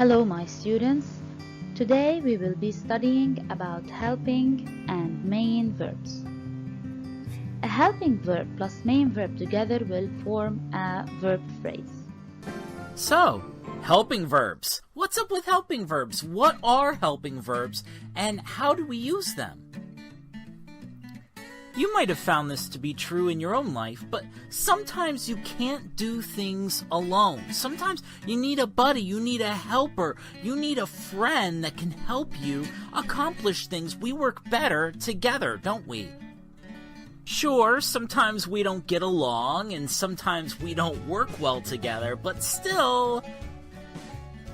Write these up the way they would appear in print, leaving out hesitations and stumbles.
Hello my students. Today we will be studying about helping and main verbs. A helping verb plus main verb together will form a verb phrase. So, helping verbs. What's up with helping verbs? What are helping verbs and how do we use them? You might have found this to be true in your own life, but sometimes you can't do things alone. Sometimes you need a buddy, you need a helper, you need a friend that can help you accomplish things. We work better together, don't we? Sure, sometimes we don't get along and sometimes we don't work well together, but still,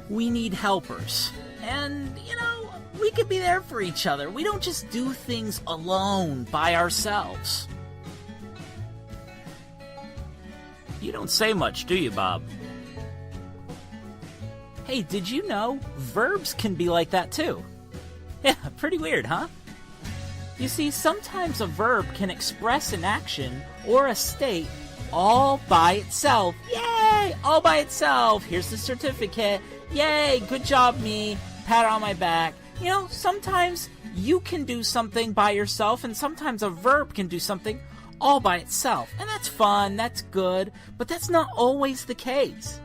we need helpers. And, we could be there for each other. We don't just do things alone by ourselves. You don't say much, do you, Bob? Hey, did you know verbs can be like that too? Yeah, pretty weird, huh? You see, sometimes a verb can express an action or a state all by itself. Yay! All by itself. Here's the certificate. Yay! Good job, me. Pat on my back. Sometimes you can do something by yourself, and sometimes a verb can do something all by itself. And that's fun, that's good, but that's not always the case.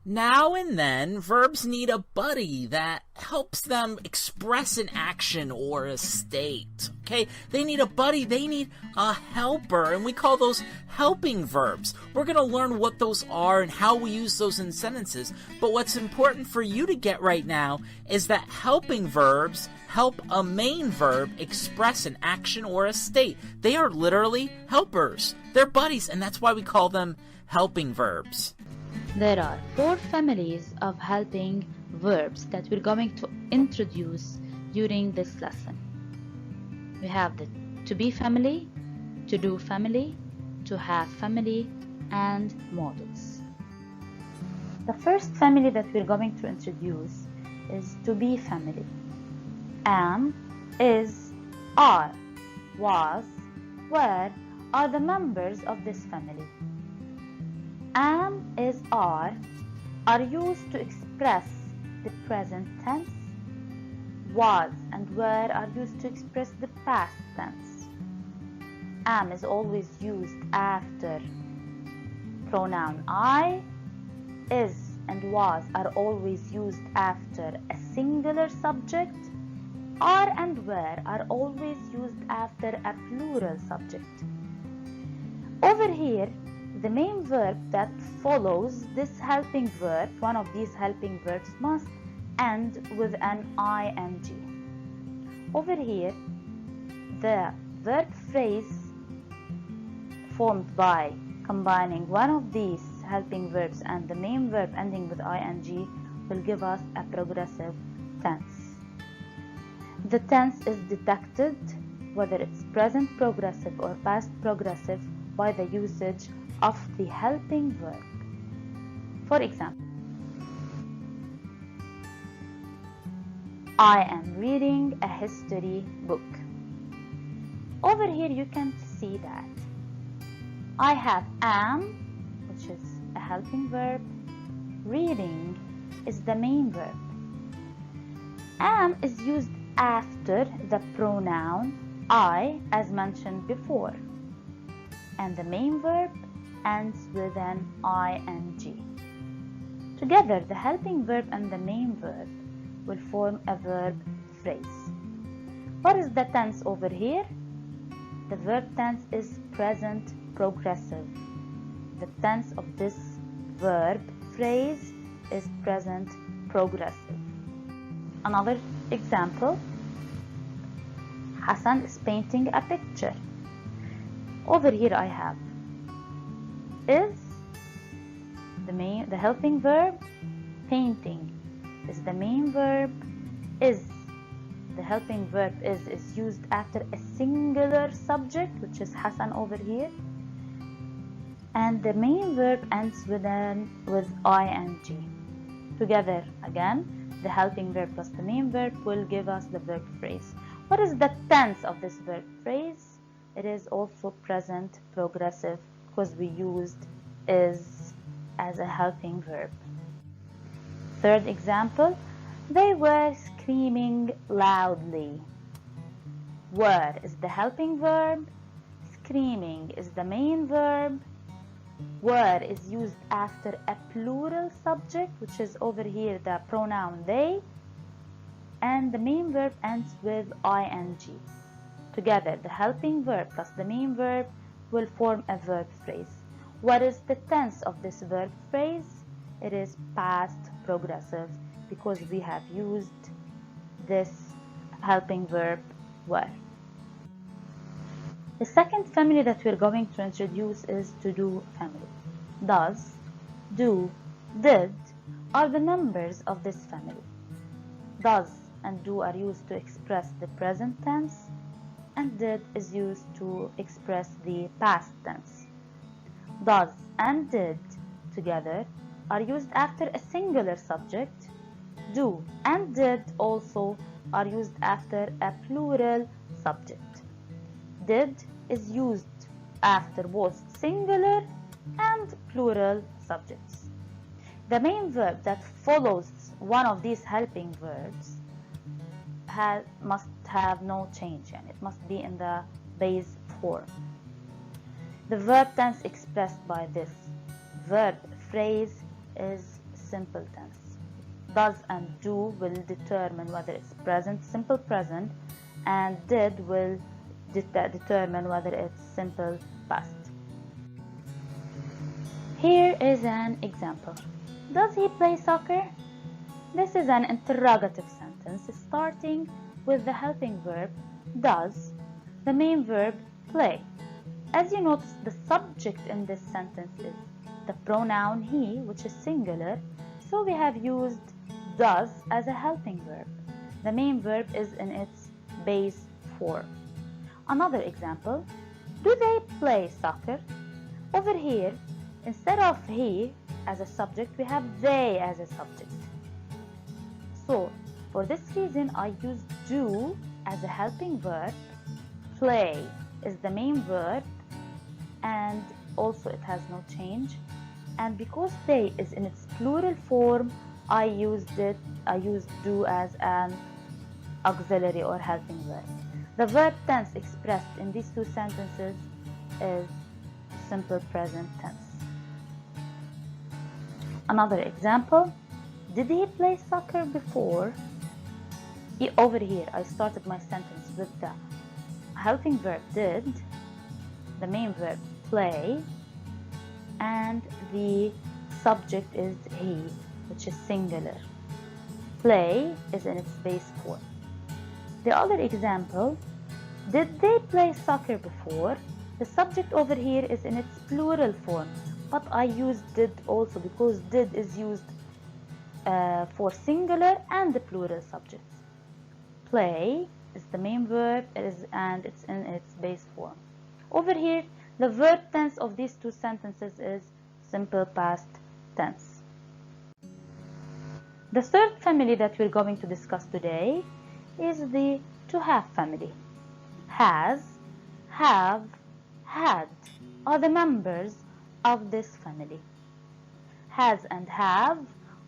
Now and then, verbs need a buddy that helps them express an action or a state, okay? They need a buddy, they need a helper, and we call those helping verbs. We're going to learn what those are and how we use those in sentences, but what's important for you to get right now is that helping verbs help a main verb express an action or a state. They are literally helpers. They're buddies, and that's why we call them helping verbs. There are 4 families of helping verbs that we're going to introduce during this lesson. We have the to be family, to do family, to have family, and modals. The first family that we're going to introduce is to be family. Am, is, are, was, were are the members of this family. Am, is, are used to express the present tense. Was and were are used to express the past tense. Am is always used after pronoun I. Is and was are always used after a singular subject. Are and were are always used after a plural subject. Over here, the main verb that follows this helping verb, one of these helping verbs, must end with an ing. Over here, the verb phrase formed by combining one of these helping verbs and the main verb ending with ing will give us a progressive tense. The tense is detected, whether it's present progressive or past progressive, by the usage of the helping verb. For example, I am reading a history book. Over here you can see that I have am, which is a helping verb. Reading is the main verb. Am is used after the pronoun I, as mentioned before, and the main verb ends with an ing. Together, the helping verb and the main verb will form a verb phrase. What is the tense over here? The verb tense is present progressive. The tense of this verb phrase is present progressive. Another example, Hassan is painting a picture. Over here I have is the helping verb, painting is the main verb, is the helping verb is used after a singular subject, which is Hassan over here, and the main verb ends with ing. Together again, the helping verb plus the main verb will give us the verb phrase. What is the tense of this verb phrase? It is also present progressive because we used is as a helping verb. Third example, they were screaming loudly. Were is the helping verb, screaming is the main verb, were is used after a plural subject, which is over here the pronoun they, and the main verb ends with ing. Together, the helping verb plus the main verb will form a verb phrase. What is the tense of this verb phrase? It is past progressive because we have used this helping verb were. The second family that we're going to introduce is to-do family. Does, do, did are the members of this family. Does and do are used to express the present tense, and did is used to express the past tense. Does and did together are used after a singular subject. Do and did also are used after a plural subject. Did is used after both singular and plural subjects. The main verb that follows one of these helping verbs must have no change, and it must be in the base form. The verb tense expressed by this verb phrase is simple tense. Does and do will determine whether it's present, simple present, and did will determine whether it's simple past. Here is an example. Does he play soccer? This is an interrogative sentence starting with the helping verb does, the main verb play. As you notice, the subject in this sentence is the pronoun he, which is singular, so we have used does as a helping verb. The main verb is in its base form. Another example, do they play soccer? Over here, instead of he as a subject, we have they as a subject. So, for this reason, I use do as a helping verb, play is the main verb, and also it has no change. And because they is in its plural form, I used do as an auxiliary or helping verb. The verb tense expressed in these two sentences is simple present tense. Another example, did he play soccer before? Over here, I started my sentence with the helping verb did, the main verb play, and the subject is he, which is singular. Play is in its base form. The other example, did they play soccer before? The subject over here is in its plural form, but I used did also because did is used for singular and the plural subjects. Play is the main verb and it's in its base form. Over here, the verb tense of these two sentences is simple past tense. The third family that we're going to discuss today is the to have family. Has, have, had are the members of this family. Has and have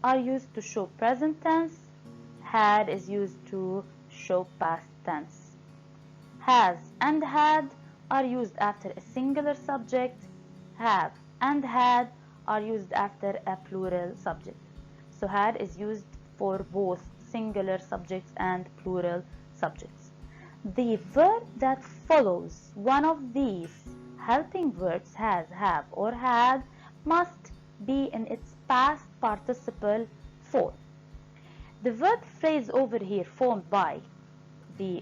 are used to show present tense. Had is used to show past tense. Has and had are used after a singular subject. Have and had are used after a plural subject. So had is used for both singular subjects and plural subjects. The verb that follows one of these helping verbs, has, have, or had, must be in its past participle form. The verb phrase over here formed by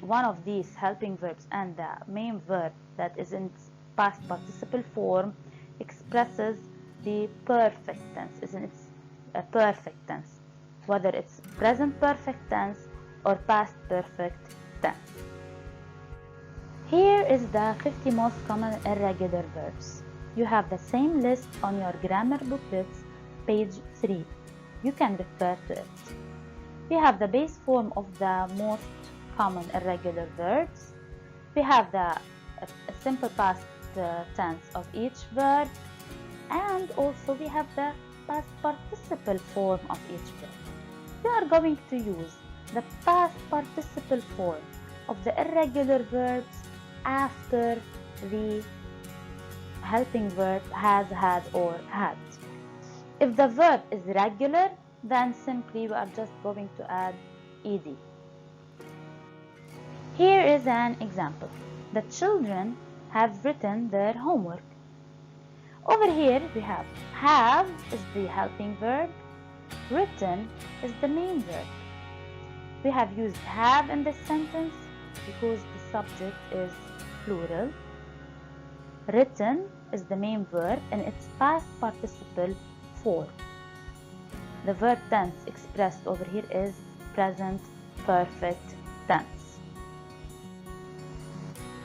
one of these helping verbs and the main verb that is in its past participle form expresses the perfect tense, is in its perfect tense, whether it's present perfect tense or past perfect tense. Here is the 50 most common irregular verbs. You have the same list on your grammar booklets, page 3. You can refer to it. We have the base form of the most common irregular verbs. We have the simple past tense of each verb, and also we have the past participle form of each verb. we are going to use the past participle form of the irregular verbs after the helping verb has, had, or had. If the verb is regular, then simply we are just going to add ed. Here is an example. The children have written their homework. Over here we have is the helping verb, written is the main verb. We have used have in this sentence because the subject is plural. Written is the main verb in its past participle form. The verb tense expressed over here is present perfect tense.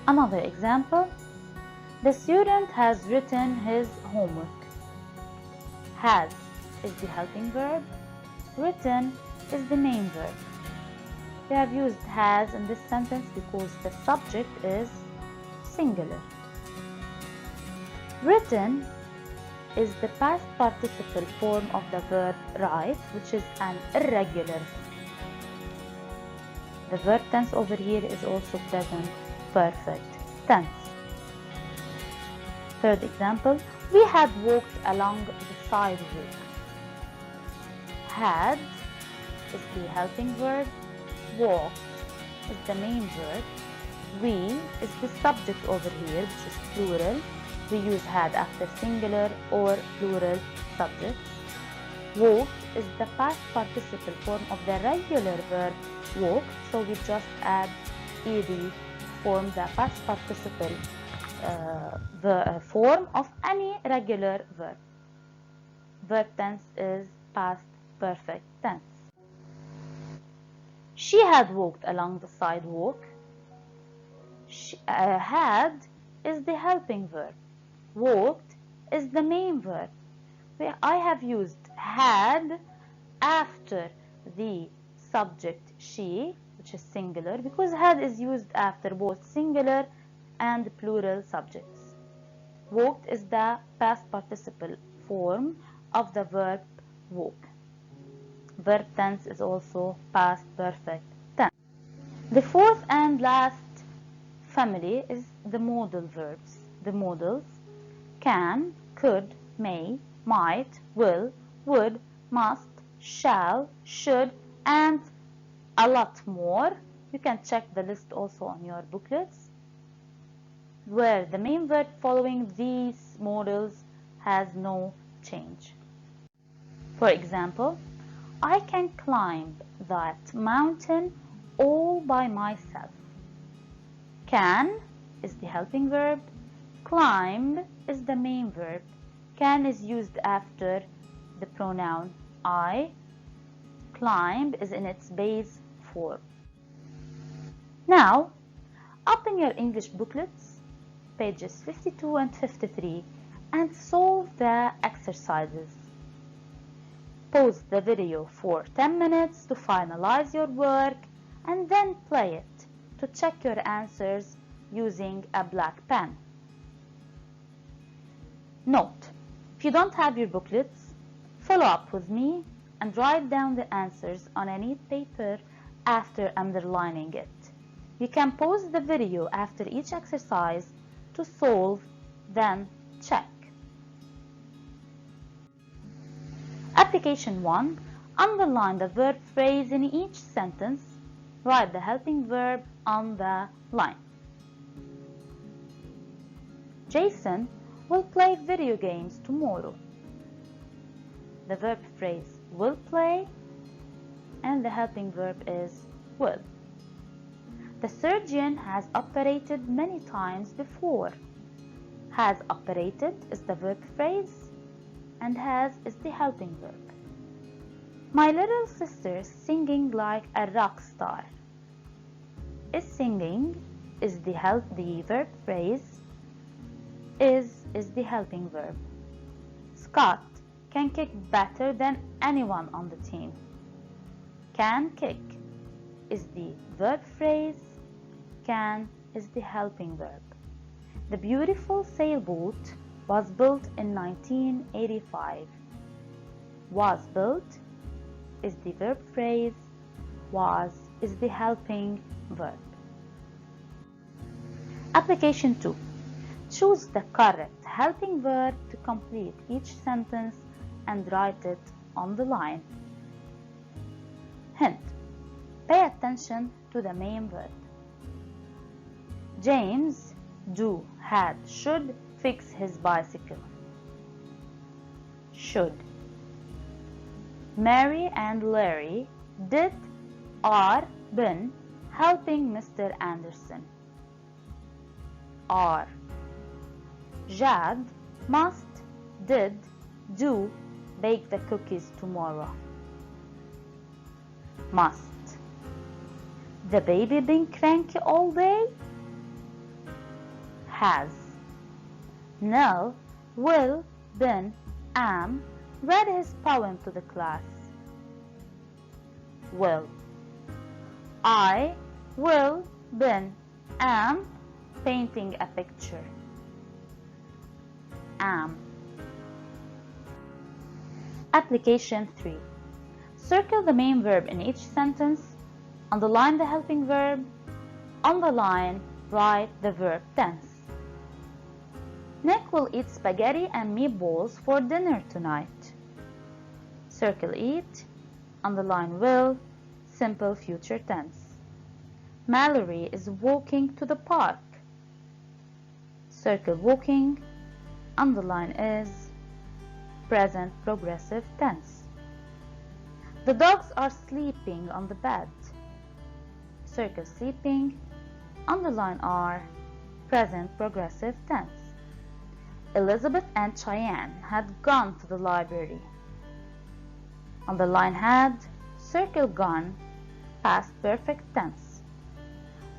Another example, the student has written his homework. Has is the helping verb, written is the main verb. We have used has in this sentence because the subject is singular. Written is the past participle form of the verb write, which is an irregular. The verb tense over here is also present perfect tense. Third example, we had walked along the sidewalk. Had is the helping verb, walked is the main verb, we is the subject over here, which is plural. We use had after singular or plural subjects. Walked is the past participle form of the regular verb walked, so we just add ed form the past participle form of any regular verb. Verb tense is past perfect tense. She had walked along the sidewalk. Had is the helping verb. Walked is the main verb. I have used had after the subject she, which is singular, because had is used after both singular and plural subjects. Walked is the past participle form of the verb walk. Verb tense is also past perfect tense. The fourth and last family is the modal verbs. The modals: can, could, may, might, will, would, must, shall, should, and a lot more. You can check the list also on your booklets, where the main verb following these modals has no change. For example, I can climb that mountain all by myself. Can is the helping verb, climb is the main verb. Can is used after the pronoun I. Climb is in its base form. Now, open your English booklets, pages 52 and 53, and solve the exercises. Pause the video for 10 minutes to finalize your work, and then play it to check your answers using a black pen. Note: if you don't have your booklets, follow up with me and write down the answers on a neat paper after underlining it. You can pause the video after each exercise to solve, then check. Application 1. Underline the verb phrase in each sentence. Write the helping verb on the line. Jason will play video games tomorrow. The verb phrase will play and the helping verb is will. The surgeon has operated many times before. Has operated is the verb phrase and has is the helping verb. My little sister is singing like a rock star. Is singing is the verb phrase. Is the helping verb. Scott can kick better than anyone on the team. Can kick is the verb phrase. Can is the helping verb. The beautiful sailboat was built in 1985. Was built is the verb phrase. Was is the helping verb. Application 2. Choose the correct helping verb to complete each sentence and write it on the line. Hint: pay attention to the main verb. James do, had, should fix his bicycle. Should. Mary and Larry did, are, been helping Mr. Anderson. Are. Jad must, did, do bake the cookies tomorrow. Must. The baby been cranky all day? Has. Nell, will, been, am read his poem to the class. Will. I, will, been, am painting a picture. Am. Application 3. Circle the main verb in each sentence, underline the helping verb, underline, write the verb tense. Nick will eat spaghetti and meatballs for dinner tonight. Circle eat, underline will, simple future tense. Mallory is walking to the park. Circle walking, underline is, present progressive tense. The dogs are sleeping on the bed. Circle sleeping, underline are, present progressive tense. Elizabeth and Cheyenne had gone to the library. Underline had, circle gone, past perfect tense.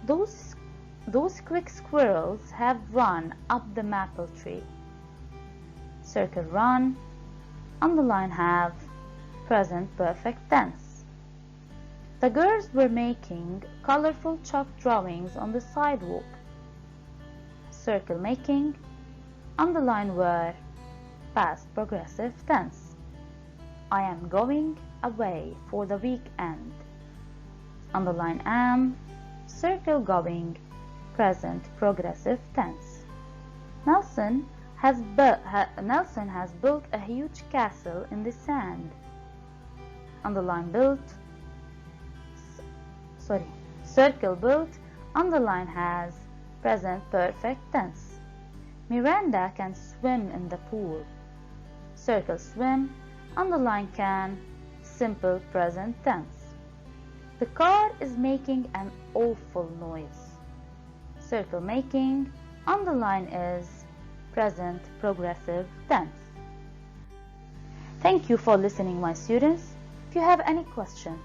Those quick squirrels have run up the maple tree. Circle run, underline have, present perfect tense. The girls were making colorful chalk drawings on the sidewalk. Circle making, underline were, past progressive tense. I am going away for the weekend. Underline am, circle going, present progressive tense. Nelson has built a huge castle in the sand. Underline built, circle built, underline has, present perfect tense. Miranda can swim in the pool. Circle swim, underline can, simple present tense. The car is making an awful noise. Circle making, underline is, present progressive tense. Thank you for listening, my students. If you have any question,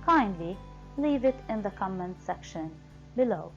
kindly leave it in the comment section below.